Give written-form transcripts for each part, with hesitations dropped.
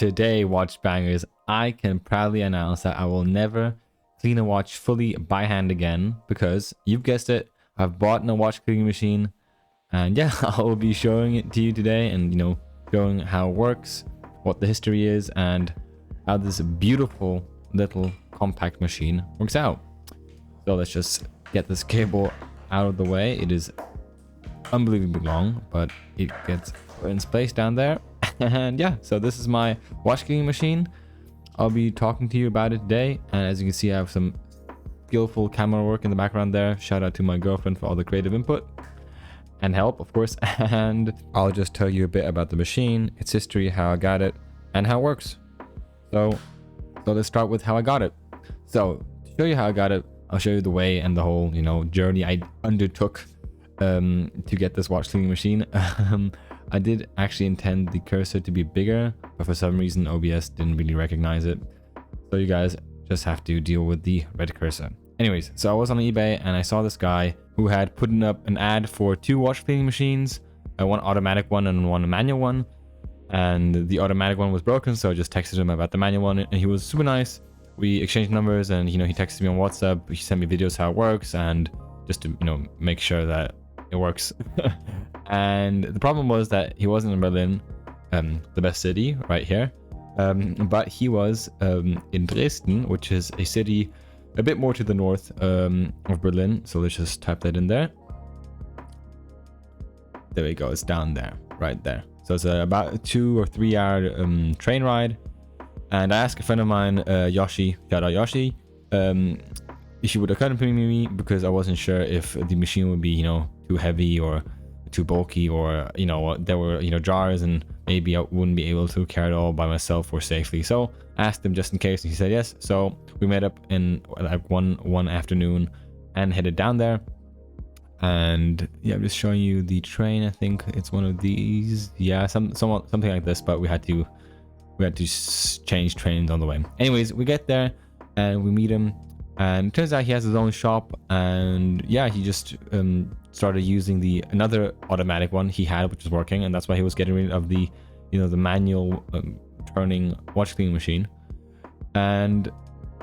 Today, watch bangers, I can proudly announce that I will never clean a watch fully by hand again because you've guessed it, I've bought a watch cleaning machine, and yeah, I will be showing it to you today and showing how it works, what the history is, and how this beautiful little compact machine works out. So let's just get this cable out of the way. It is unbelievably long, but it gets in place down there. And yeah, so this is my watch cleaning machine. I'll be talking to you about it today, and as you can see, I have some skillful camera work in the background there. Shout out to my girlfriend for all the creative input and help, of course. And I'll just tell you a bit about the machine, its history, how I got it, and how it works. So let's start with how I got it. So to show you how I got it, I'll show you the way and the whole journey I undertook to get this watch cleaning machine. I did actually intend the cursor to be bigger, but for some reason OBS didn't really recognize it. So you guys just have to deal with the red cursor. Anyways, so I was on eBay and I saw this guy who had put up an ad for 2 watch cleaning machines, one automatic one and one manual one. And the automatic one was broken, so I just texted him about the manual one, and he was super nice. We exchanged numbers, and he texted me on WhatsApp. He sent me videos how it works, and just to make sure that it works. And the problem was that he wasn't in Berlin, the best city right here, but he was in Dresden, which is a city a bit more to the north of Berlin. So let's just type that in there. There we go. It's down there, right there. So it's about a 2 or 3 hour train ride. And I asked a friend of mine, Yoshi, shout out Yoshi, if she would accompany me, because I wasn't sure if the machine would be, too heavy or too bulky, or there were jars and maybe I wouldn't be able to carry it all by myself or safely. So I asked him just in case, and he said yes. So we met up in like one afternoon and headed down there. And yeah, I'm just showing you the train. I think it's one of these. Yeah, something like this. But we had to change trains on the way. Anyways, we get there and we meet him, and it turns out he has his own shop. And yeah, he just started using another automatic one he had, which was working, and that's why he was getting rid of the the manual turning watch cleaning machine. And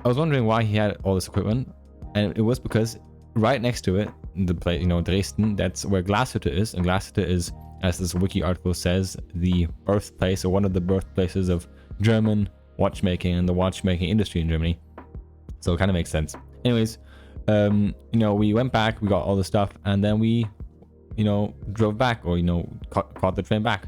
I was wondering why he had all this equipment, and it was because right next to it, the place, Dresden, that's where Glashütte is. And Glashütte is, as this wiki article says, the birthplace, or one of the birthplaces of German watchmaking and the watchmaking industry in Germany. So it kind of makes sense. Anyways, we went back, we got all the stuff, and then we, drove back, or, caught the train back.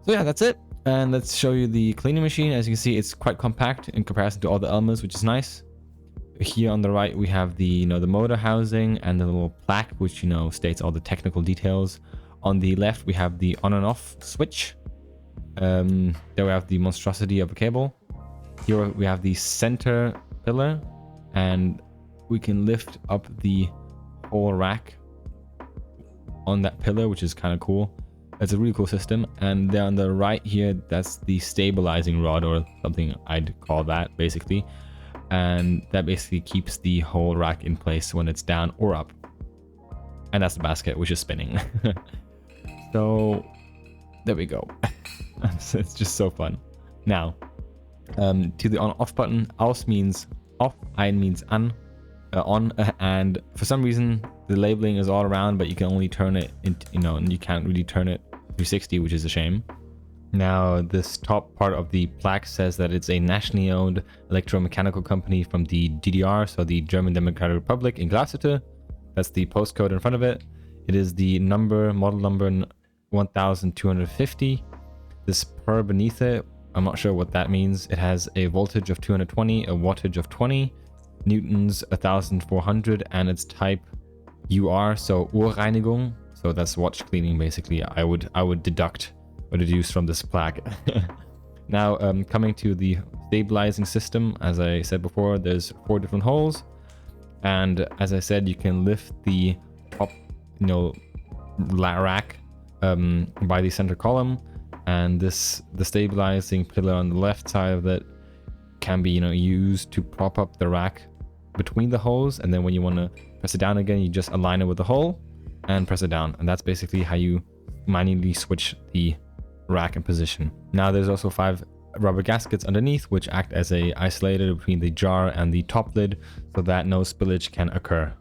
So yeah, that's it. And let's show you the cleaning machine. As you can see, it's quite compact in comparison to all the elements, which is nice. Here on the right, we have the, the motor housing and the little plaque, which, states all the technical details. On the left, we have the on and off switch. There we have the monstrosity of a cable. Here we have the center pillar, and we can lift up the whole rack on that pillar, which is kind of cool. It's a really cool system. And there on the right here, that's the stabilizing rod, or something I'd call that, basically. And that basically keeps the whole rack in place when it's down or up. And that's the basket, which is spinning. So there we go. It's just so fun. Now, to the on-off button, aus means off, ein means on, and for some reason the labeling is all around, but you can only turn it into, and you can't really turn it 360, which is a shame. Now, this top part of the plaque says that it's a nationally owned electromechanical company from the DDR, so the German Democratic Republic, in Glashütte. That's the postcode in front of it. It is the model number 1250. This per beneath it, I'm not sure what that means. It has a voltage of 220, a wattage of 20, newtons 1400, and it's type UR, so Urreinigung. So that's watch cleaning, basically. I would deduce from this plaque. Now, coming to the stabilizing system, as I said before, there's 4 different holes, and as I said, you can lift the top, rack by the center column, and the stabilizing pillar on the left side of it can be used to prop up the rack between the holes, and then when you want to press it down again, you just align it with the hole and press it down, and that's basically how you manually switch the rack in position. Now there's also 5 rubber gaskets underneath, which act as a isolator between the jar and the top lid so that no spillage can occur.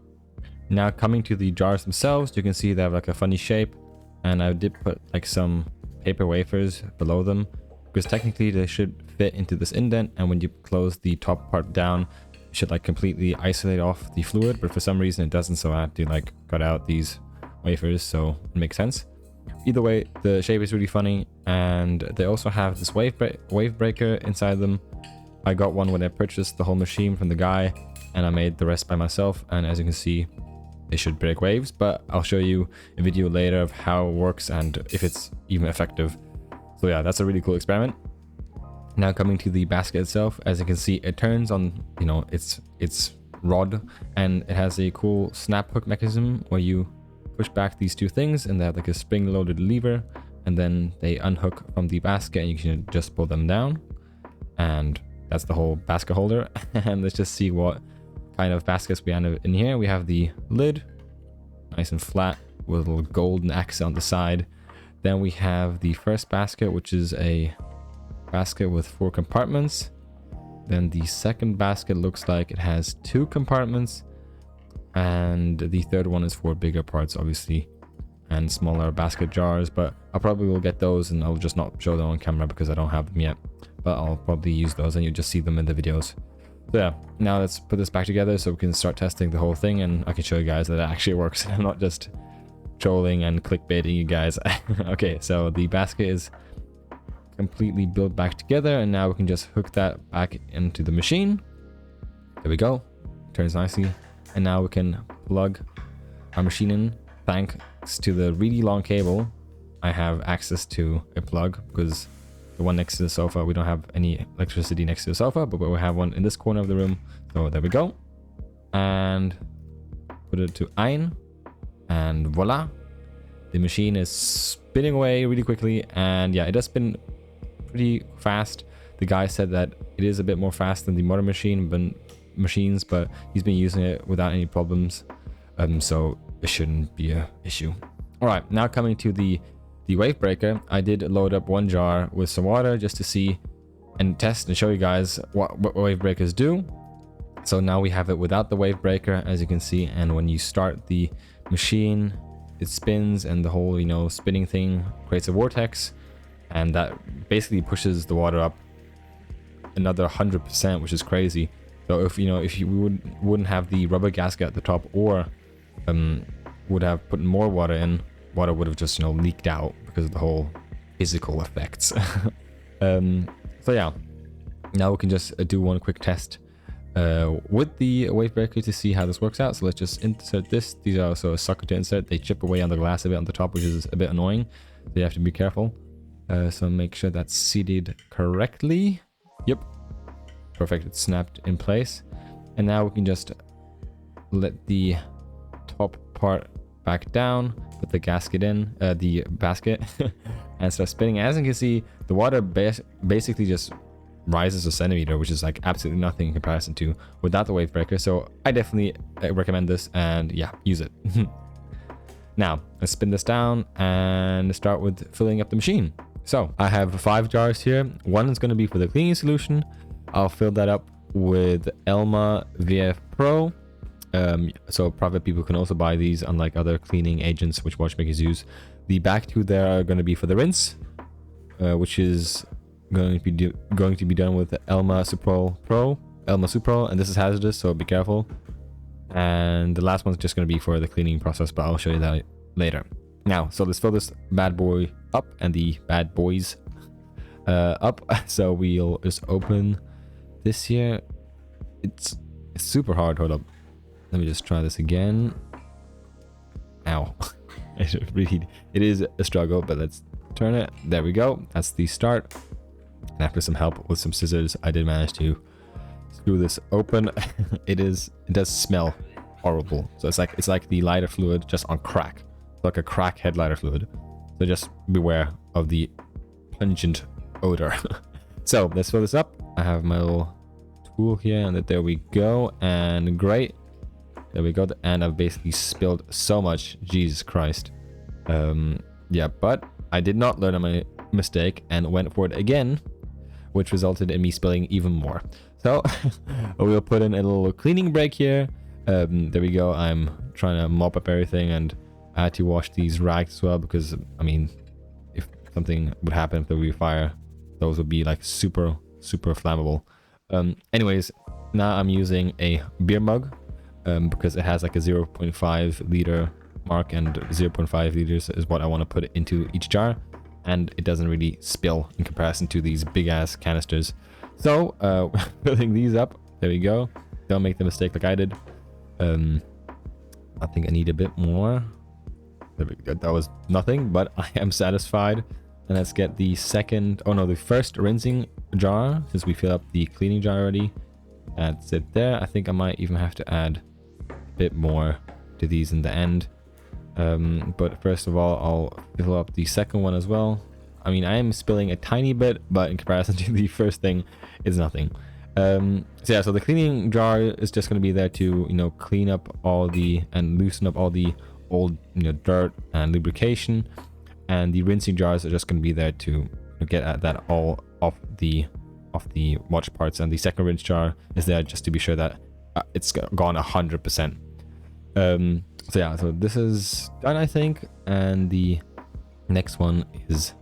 Now coming to the jars themselves, you can see they have like a funny shape, and I did put like some paper wafers below them because technically they should fit into this indent, and when you close the top part down, it should like completely isolate off the fluid, but for some reason it doesn't, so I had to like cut out these wafers, so it makes sense. Either way, the shape is really funny, and they also have this wave breaker inside them. I got one when I purchased the whole machine from the guy, and I made the rest by myself, and as you can see, they should break waves, but I'll show you a video later of how it works and if it's even effective. So yeah, that's a really cool experiment. Now coming to the basket itself, as you can see, it turns on, you know, its rod, and it has a cool snap hook mechanism where you push back these two things and they have like a spring loaded lever, and then they unhook from the basket and you can just pull them down, and that's the whole basket holder. And let's just see what kind of baskets we have in here. We have the lid, nice and flat with a little golden accent on the side. Then we have the first basket, which is a basket with 4 compartments. Then the second basket looks like it has 2 compartments, and the third one is for bigger parts obviously and smaller basket jars, but I probably will get those and I'll just not show them on camera because I don't have them yet, but I'll probably use those and you'll just see them in the videos. So yeah, now let's put this back together so we can start testing the whole thing, and I can show you guys that it actually works. I'm not just trolling and clickbaiting you guys. Okay, so the basket is completely built back together, and now we can just hook that back into the machine. There we go, turns nicely, and now we can plug our machine in. Thanks to the really long cable, I have access to a plug because the one next to the sofa, we don't have any electricity next to the sofa, but we have one in this corner of the room. So there we go, and put it to ein, and voila, the machine is spinning away really quickly. And yeah, it does spin pretty fast. The guy said that it is a bit more fast than the modern machines, but he's been using it without any problems, so it shouldn't be an issue. All right, now coming to the wave breaker, I did load up 1 jar with some water just to see and test and show you guys what wave breakers do. So now we have it without the wave breaker, as you can see, and when you start the machine, it spins, and the whole, you know, spinning thing creates a vortex, and that basically pushes the water up another 100%, which is crazy. So if you wouldn't have the rubber gasket at the top, or would have put more water in, water would have just, you know, leaked out because of the whole physical effects. So yeah, now we can just do one quick test with the wave breaker to see how this works out. So let's just insert this. These are also a sucker to insert. They chip away on the glass a bit on the top, which is a bit annoying, so you have to be careful. So make sure that's seated correctly. Yep, perfect, it's snapped in place. And now we can just let the top part back down, put the gasket in, the basket, and start spinning. As you can see, the water basically just rises a centimeter, which is like absolutely nothing in comparison to without the wave breaker. So I definitely recommend this, and yeah, use it. Now let's spin this down and start with filling up the machine. So I have 5 jars here. One is going to be for the cleaning solution. I'll fill that up with Elma VF Pro. So private people can also buy these, unlike other cleaning agents which watchmakers use. The back 2 there are going to be for the rinse, which is going to be done with Elma Supro Pro, and this is hazardous, so be careful. And the last one's just going to be for the cleaning process, but I'll show you that later. Now, so let's fill this bad boy up, and the bad boys up. So we'll just open this here. It's super hard. Hold up. Let me just try this again. Ow. It is a struggle, but let's turn it. There we go. That's the start. And after some help with some scissors, I did manage to screw this open. It does smell horrible. So it's like the lighter fluid just on crack. It's like a crackhead lighter fluid. So just beware of the pungent odor. So let's fill this up. I have my little tool here, and there we go. And great. There we go, and I've basically spilled so much. Jesus Christ. Yeah, but I did not learn on my mistake and went for it again which resulted in me spilling even more. So we'll put in a little cleaning break here. There we go. I'm trying to mop up everything, and I had to wash these rags as well because, I mean, if something would happen if there would be a fire, those would be like super flammable. Anyways, now I'm using a beer mug because it has like a 0.5 liter mark, and 0.5 liters is what I want to put into each jar, and it doesn't really spill in comparison to these big ass canisters. So filling these up, there we go. Don't make the mistake like I did. I think I need a bit more. That was nothing, but I am satisfied. And let's get the the first rinsing jar, since we filled up the cleaning jar already. That's it there. I think I might even have to add a bit more to these in the end. But first of all, I'll fill up the second one as well. I mean, I am spilling a tiny bit, but in comparison to the first thing, it's nothing. So yeah, so the cleaning jar is just going to be there to, you know, clean up all and loosen up all the old, you know, dirt and lubrication. And the rinsing jars are just going to be there to get that all off the watch parts. And the second rinse jar is there just to be sure that it's gone 100%. So yeah, so this is done, I think, and the next one is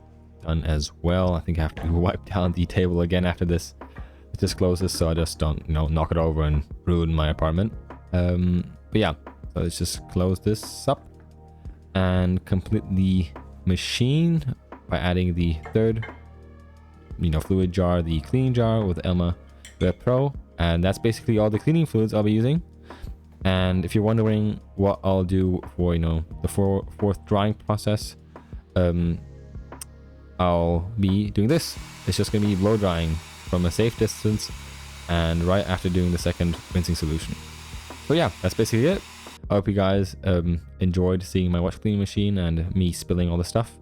done as well. I think I have to wipe down the table again after this. It just closes, so I just don't, you know, knock it over and ruin my apartment. But yeah, so let's just close this up and complete the machine by adding the third, you know, fluid jar, the cleaning jar with Elma Web Pro, and that's basically all the cleaning fluids I'll be using. And if you're wondering what I'll do for, you know, the fourth drying process, I'll be doing this. It's just gonna be blow drying from a safe distance and right after doing the second rinsing solution. So yeah, that's basically it. I hope you guys enjoyed seeing my watch cleaning machine and me spilling all the stuff.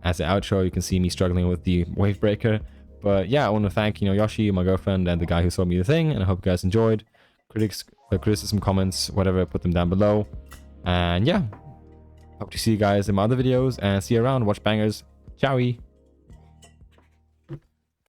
As an outro, you can see me struggling with the wave breaker. But yeah, I want to thank, you know, Yoshi, my girlfriend, and the guy who sold me the thing, and I hope you guys enjoyed. Criticism, comments, whatever, put them down below. And yeah, hope to see you guys in my other videos, and see you around, watch bangers. Ciao.